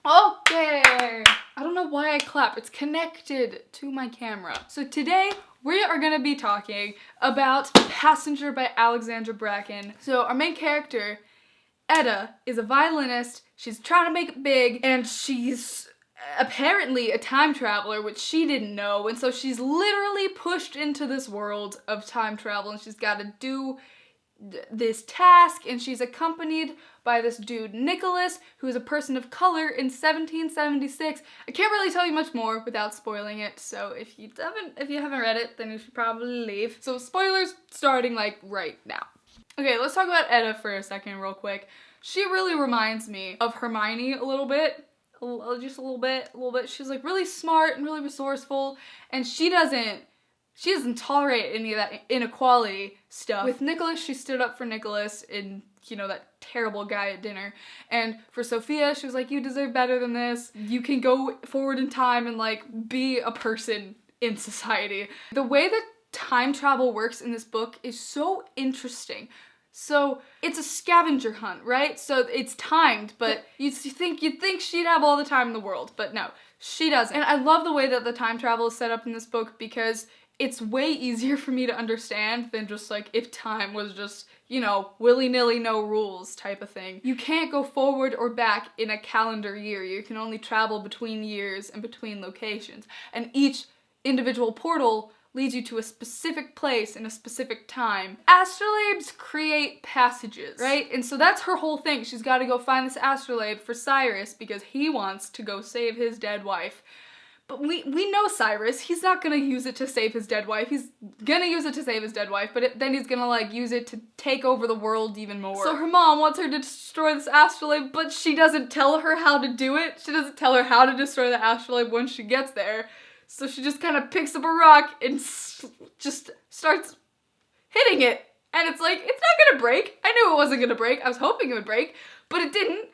Okay! I don't know why I clap. It's connected to my camera. So today, we are gonna be talking about Passenger by Alexandra Bracken. So our main character, Etta, is a violinist. She's trying to make it big, and she's apparently a time traveler, which she didn't know, and so she's literally pushed into this world of time travel, and she's gotta do this task, and she's accompanied by this dude Nicholas, who is a person of color in 1776. I can't really tell you much more without spoiling it, so if you haven't read it, then you should probably leave. So spoilers starting like right now. Okay, let's talk about Etta for a second real quick. She really reminds me of Hermione a little bit. Just a little bit. She's like really smart and really resourceful, and she doesn't tolerate any of that inequality stuff. With Nicholas, she stood up for Nicholas in, that terrible guy at dinner. And for Sophia, she was like, you deserve better than this. You can go forward in time and, be a person in society. The way that time travel works in this book is so interesting. So it's a scavenger hunt, right? So it's timed, but you'd think she'd have all the time in the world, but no, she doesn't. And I love the way that the time travel is set up in this book because it's way easier for me to understand than just if time was just, willy-nilly, no rules type of thing. You can't go forward or back in a calendar year. You can only travel between years and between locations. And each individual portal leads you to a specific place in a specific time. Astrolabes create passages, right? And so that's her whole thing. She's got to go find this astrolabe for Cyrus because he wants to go save his dead wife. But we know Cyrus, he's not gonna use it to save his dead wife. He's gonna use it to save his dead wife, but then he's gonna use it to take over the world even more. So her mom wants her to destroy this astrolabe, but she doesn't tell her how to do it. She doesn't tell her how to destroy the astrolabe when she gets there. So she just kind of picks up a rock and just starts hitting it. And it's like, it's not gonna break. I knew it wasn't gonna break. I was hoping it would break, but it didn't.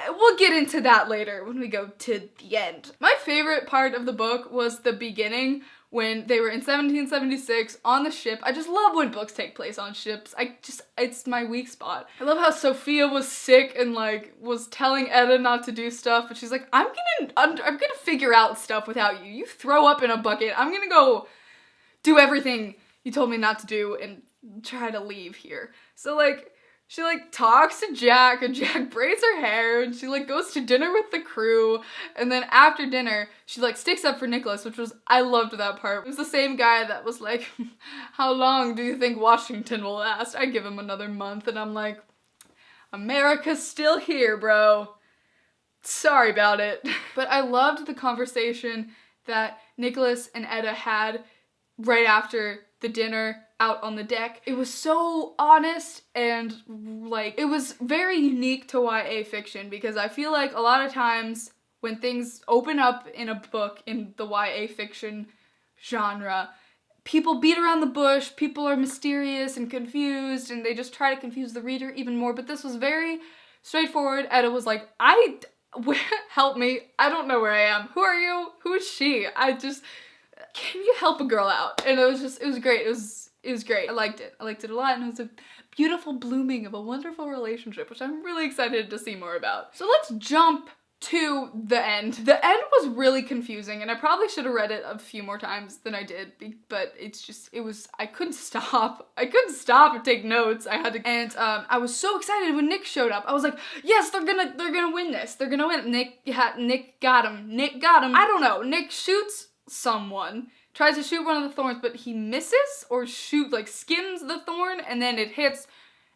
We'll get into that later when we go to the end. My favorite part of the book was the beginning when they were in 1776 on the ship. I just love when books take place on ships. It's my weak spot. I love how Sophia was sick and was telling Etta not to do stuff, but she's like, I'm gonna figure out stuff without you. You throw up in a bucket. I'm gonna go do everything you told me not to do and try to leave here. So she talks to Jack, and Jack braids her hair, and she goes to dinner with the crew, and then after dinner, she sticks up for Nicholas, I loved that part. It was the same guy that was like, how long do you think Washington will last? I give him another month, and I'm like, America's still here, bro. Sorry about it. But I loved the conversation that Nicholas and Etta had right after the dinner out on the deck. It was so honest and it was very unique to YA fiction because I feel like a lot of times when things open up in a book in the YA fiction genre, people beat around the bush, people are mysterious and confused, and they just try to confuse the reader even more, but this was very straightforward. Etta was like, help me, I don't know where I am. Who are you? Who is she? Can you help a girl out? And it was great. It was great. I liked it a lot, and it was a beautiful blooming of a wonderful relationship, which I'm really excited to see more about. So let's jump to the end. The end was really confusing, and I probably should have read it a few more times than I did, but I couldn't stop. I couldn't stop and take notes. I was so excited when Nick showed up. I was like, yes, they're gonna win this. They're gonna win. Nick got him. I don't know. Nick shoots someone, tries to shoot one of the thorns, but he misses or skims the thorn, and then it hits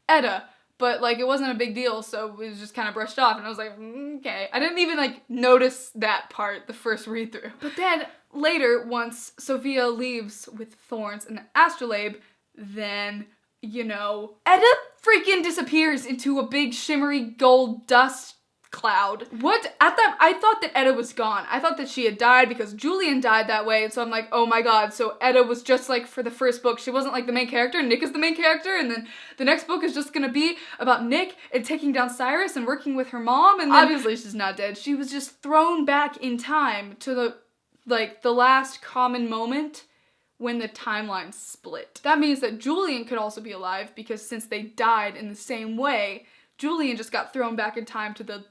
Etta. But it wasn't a big deal, so it was just kind of brushed off, and I was like, okay. I didn't even notice that part the first read through. But then later, once Sophia leaves with thorns and the astrolabe, then Etta freaking disappears into a big shimmery gold dust cloud. I thought that Etta was gone. I thought that she had died because Julian died that way, and so I'm like, oh my god, so Etta was just for the first book, she wasn't the main character, Nick is the main character, and then the next book is just gonna be about Nick and taking down Cyrus and working with her mom, and then obviously she's not dead. She was just thrown back in time to the last common moment when the timeline split. That means that Julian could also be alive because since they died in the same way, Julian just got thrown back in time to the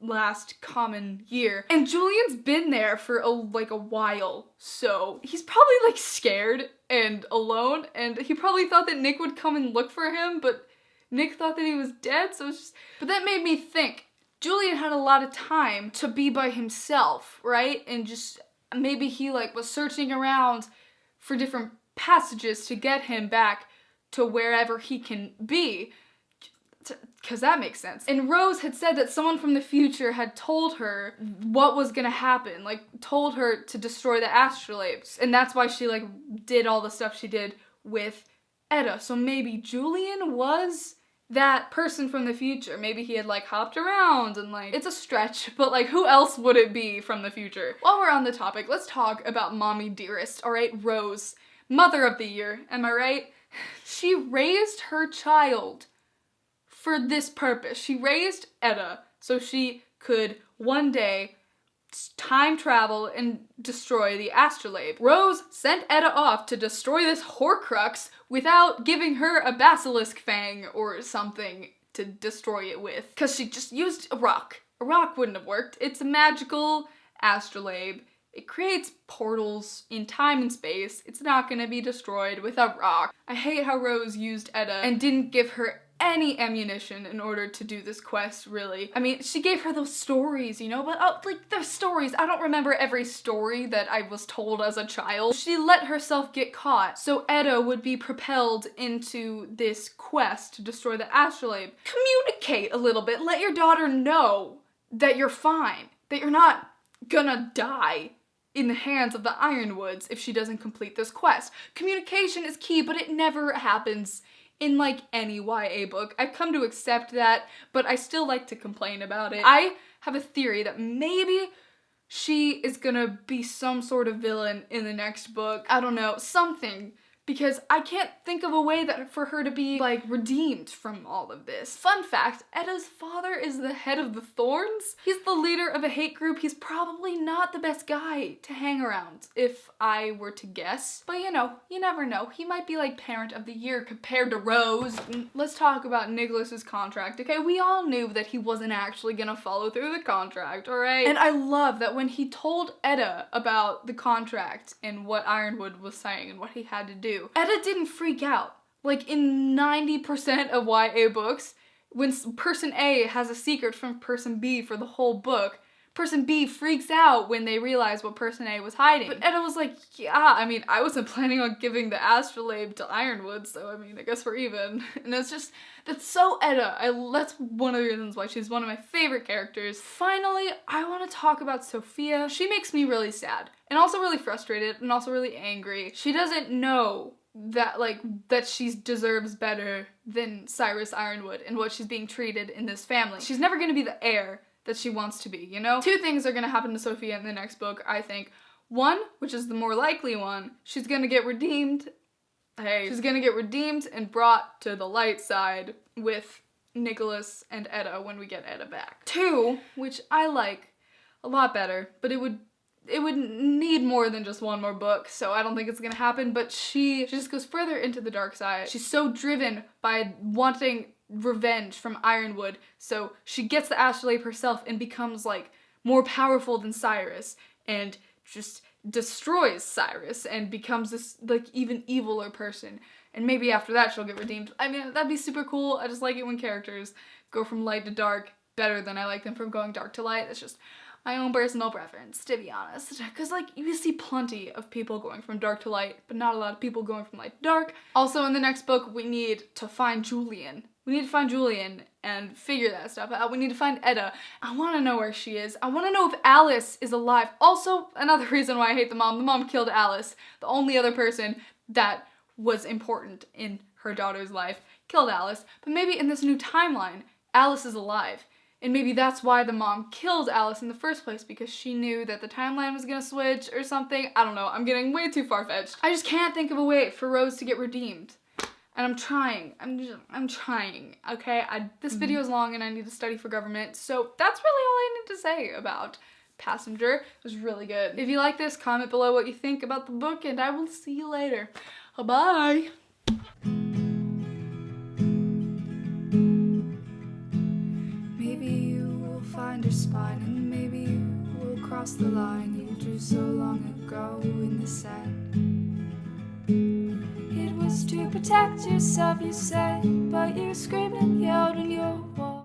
last common year. And Julian's been there for a while, so he's probably like scared and alone, and he probably thought that Nick would come and look for him, but Nick thought that he was dead, so it's just, but that made me think, Julian had a lot of time to be by himself, right? And just, maybe he like was searching around for different passages to get him back to wherever he can be. Because that makes sense. And Rose had said that someone from the future had told her what was gonna happen, like told her to destroy the astrolabes. And that's why she like did all the stuff she did with Etta. So maybe Julian was that person from the future. Maybe he had like hopped around and like, it's a stretch, but like who else would it be from the future? While we're on the topic, let's talk about Mommy Dearest, all right? Rose, Mother of the Year, am I right? She raised her child for this purpose. She raised Etta so she could one day time travel and destroy the astrolabe. Rose sent Etta off to destroy this Horcrux without giving her a basilisk fang or something to destroy it with, because she just used a rock. A rock wouldn't have worked. It's a magical astrolabe. It creates portals in time and space. It's not gonna be destroyed with a rock. I hate how Rose used Etta and didn't give her any ammunition in order to do this quest, really. I mean, she gave her those stories, you know, but like the stories, I don't remember every story that I was told as a child. She let herself get caught so Etta would be propelled into this quest to destroy the astrolabe. Communicate a little bit. Let your daughter know that you're fine, that you're not gonna die in the hands of the Ironwoods if she doesn't complete this quest. Communication is key, but it never happens in like any YA book. I've come to accept that, but I still like to complain about it. I have a theory that maybe she is gonna be some sort of villain in the next book. I don't know, something. Because I can't think of a way that for her to be like redeemed from all of this. Fun fact, Etta's father is the head of the Thorns. He's the leader of a hate group. He's probably not the best guy to hang around, if I were to guess. But you know, you never know. He might be like Parent of the Year compared to Rose. Let's talk about Nicholas's contract, okay? We all knew that he wasn't actually gonna follow through the contract, alright? And I love that when he told Etta about the contract and what Ironwood was saying and what he had to do, Etta didn't freak out. Like in 90% of YA books, when person A has a secret from person B for the whole book, person B freaks out when they realize what person A was hiding. But Etta was like, yeah, I mean, I wasn't planning on giving the astrolabe to Ironwood, so I mean, I guess we're even. And it's just, that's so Etta. That's one of the reasons why she's one of my favorite characters. Finally, I want to talk about Sophia. She makes me really sad, and also really frustrated, and also really angry. She doesn't know that she deserves better than Cyrus Ironwood and what she's being treated in this family. She's never gonna be the heir that she wants to be, you know? Two things are gonna happen to Sophia in the next book, I think. One, which is the more likely one, she's gonna get redeemed. She's gonna get redeemed and brought to the light side with Nicholas and Etta when we get Etta back. Two, which I like a lot better, but it would need more than just one more book, so I don't think it's gonna happen, but she just goes further into the dark side. She's so driven by wanting revenge from Ironwood, so she gets the astrolabe herself and becomes like more powerful than Cyrus and just destroys Cyrus and becomes this like even eviler person, and maybe after that she'll get redeemed. I mean, that'd be super cool. I just like it when characters go from light to dark better than I like them from going dark to light. It's just my own personal preference, to be honest. Because, like, you see plenty of people going from dark to light, but not a lot of people going from light to dark. Also, in the next book, we need to find Julian. We need to find Julian and figure that stuff out. We need to find Etta. I want to know where she is. I want to know if Alice is alive. Also, another reason why I hate the mom. The mom killed Alice. The only other person that was important in her daughter's life killed Alice. But maybe in this new timeline, Alice is alive. And maybe that's why the mom killed Alice in the first place, because she knew that the timeline was gonna switch or something. I don't know, I'm getting way too far-fetched. I just can't think of a way for Rose to get redeemed. And I'm trying, I'm trying, okay? This video is long and I need to study for government, so that's really all I need to say about Passenger. It was really good. If you like this, comment below what you think about the book, and I will see you later. Bye! Maybe you will find her spot. fine, and maybe you will cross the line you drew so long ago in the sand. It was to protect yourself, you said, but you screamed and yelled when